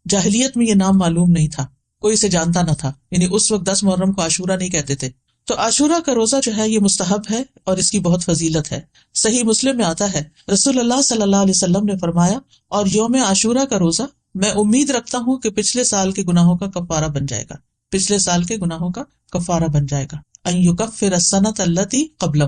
جاہلیت میں یہ نام معلوم نہیں تھا، کوئی اسے جانتا نہ تھا، یعنی اس وقت 10 محرم کو عاشورہ نہیں کہتے تھے. تو عاشورہ کا روزہ جو ہے یہ مستحب ہے اور اس کی بہت فضیلت ہے. صحیح مسلم میں آتا ہے رسول اللہ صلی اللہ علیہ وسلم نے فرمایا، اور یوم عاشورہ کا روزہ میں امید رکھتا ہوں کہ پچھلے سال کے گناہوں کا کفارہ بن جائے گا، پچھلے سال کے گناہوں کا کفارہ بن جائے گا. ان یکفر السنۃ التی قبلہ.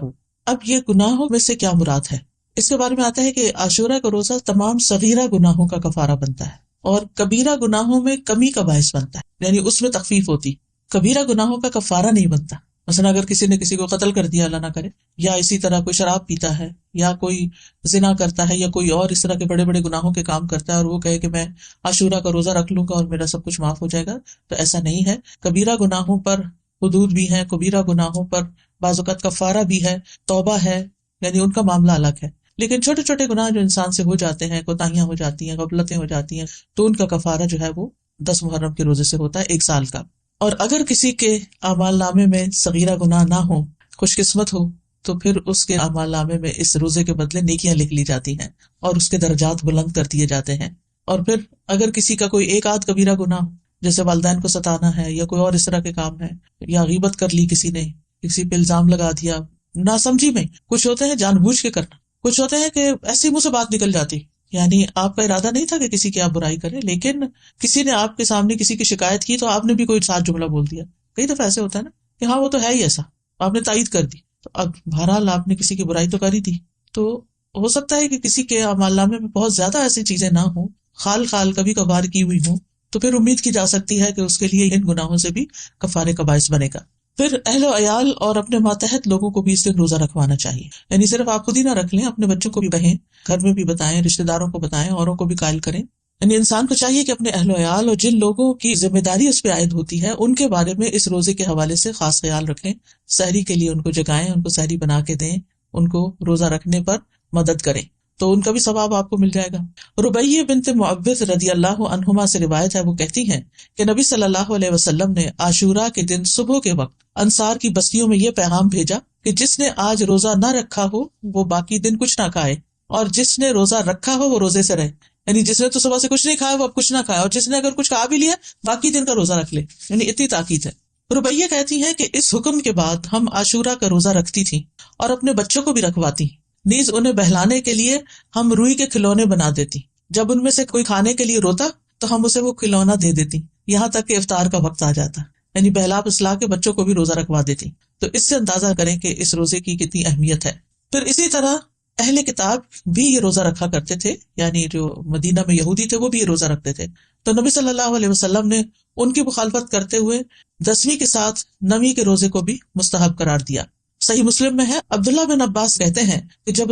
اب یہ گناہوں میں سے کیا مراد ہے؟ اس کے بارے میں آتا ہے کہ عاشورہ کا روزہ تمام صغیرہ گناہوں کا کفارہ بنتا ہے اور کبیرہ گناہوں میں کمی کا باعث بنتا ہے، یعنی اس میں تخفیف ہوتی. کبیرہ گناہوں کا کفارہ نہیں بنتا. مثلا اگر کسی نے کسی کو قتل کر دیا، اللہ نہ کرے، یا اسی طرح کوئی شراب پیتا ہے یا کوئی زنا کرتا ہے یا کوئی اور اس طرح کے بڑے بڑے گناہوں کے کام کرتا ہے اور وہ کہے کہ میں عاشورہ کا روزہ رکھ لوں گا اور میرا سب کچھ معاف ہو جائے گا، تو ایسا نہیں ہے. کبیرہ گناہوں پر حدود بھی ہیں، کبیرہ گناہوں پر بعض اوقات کفارہ بھی ہے، توبہ ہے، یعنی ان کا معاملہ الگ ہے. لیکن چھوٹے چھوٹے گناہ جو انسان سے ہو جاتے ہیں، کوتاہیاں ہو جاتی ہیں، غفلتیں ہو جاتی ہیں، تو ان کا کفارہ جو ہے وہ 10 محرم کے روزے سے ہوتا ہے، 1 سال کا. اور اگر کسی کے اعمال نامے میں صغیرہ گناہ نہ ہو، خوش قسمت ہو، تو پھر اس کے اعمال نامے میں اس روزے کے بدلے نیکیاں لکھ لی جاتی ہیں اور اس کے درجات بلند کر دیے جاتے ہیں. اور پھر اگر کسی کا کوئی ایک آدھ کبیرہ گناہ، جیسے والدین کو ستانا ہے یا کوئی اور اس طرح کے کام ہے، یا غیبت کر لی کسی نے، کسی پہ الزام لگا دیا ناسمجھی میں، کچھ ہوتے ہیں جان بوجھ کے کرنا، کچھ ہوتے ہیں کہ ایسی منہ سے بات نکل جاتی، یعنی آپ کا ارادہ نہیں تھا کہ کسی کی آپ برائی کریں، لیکن کسی نے آپ کے سامنے کسی کی شکایت کی تو آپ نے بھی کوئی ساتھ جملہ بول دیا. کئی دفعہ ایسے ہوتا ہے نا کہ ہاں وہ تو ہے ہی ایسا، آپ نے تائید کر دی. تو اب بہرحال آپ نے کسی کی برائی تو کر ہی دی، تو ہو سکتا ہے کہ کسی کے اعمال نامے میں بہت زیادہ ایسی چیزیں نہ ہوں، خال کبھی کبھار کی ہوئی ہوں، تو پھر امید کی جا سکتی ہے کہ اس کے لیے ان گناہوں سے بھی کفارے کا باعث بنے گا. پھر اہل و عیال اور اپنے ماتحت لوگوں کو بھی اس دن روزہ رکھوانا چاہیے، یعنی صرف آپ خود ہی نہ رکھ لیں، اپنے بچوں کو بھی کہیں، گھر میں بھی بتائیں، رشتہ داروں کو بتائیں، اوروں کو بھی قائل کریں. یعنی انسان کو چاہیے کہ اپنے اہل و عیال اور جن لوگوں کی ذمہ داری اس پہ عائد ہوتی ہے ان کے بارے میں اس روزے کے حوالے سے خاص خیال رکھیں. سحری کے لیے ان کو جگائیں، ان کو سحری بنا کے دیں، ان کو روزہ رکھنے پر مدد کریں، تو ان کا بھی ثواب آپ کو مل جائے گا. ربیہ بنت معوذ رضی اللہ عنہما سے روایت ہے، وہ کہتی ہیں کہ نبی صلی اللہ علیہ وسلم نے عاشوراء کے دن صبح کے وقت انصار کی بستیوں میں یہ پیغام بھیجا کہ جس نے آج روزہ نہ رکھا ہو وہ باقی دن کچھ نہ کھائے، اور جس نے روزہ رکھا ہو وہ روزے سے رہے. یعنی جس نے تو صبح سے کچھ نہیں کھایا وہ اب کچھ نہ کھائے، اور جس نے اگر کچھ کھا بھی لیا باقی دن کا روزہ رکھ لے. یعنی اتنی تاکید ہے. ربیہ کہتی ہیں کہ اس حکم کے بعد ہم عاشوراء کا روزہ رکھتی تھیں اور اپنے بچوں کو بھی رکھواتی، نیز انہیں بہلانے کے لیے ہم روئی کے کھلونے بنا دیتی. جب ان میں سے کوئی کھانے کے لیے روتا تو ہم اسے وہ کھلونا دے دیتی یہاں تک کہ افطار کا وقت آ جاتا، یعنی بہلا پسلا کے بچوں کو بھی روزہ رکھوا دیتی. تو اس سے اندازہ کریں کہ اس روزے کی کتنی اہمیت ہے. پھر اسی طرح اہل کتاب بھی یہ روزہ رکھا کرتے تھے، یعنی جو مدینہ میں یہودی تھے وہ بھی یہ روزہ رکھتے تھے. تو نبی صلی اللہ علیہ وسلم نے ان کی مخالفت کرتے ہوئے 10ویں کے ساتھ 9ویں کے روزے کو بھی مستحب قرار دیا. صحیح مسلم میں ہے، عبداللہ بن عباس کہتے ہیں کہ جب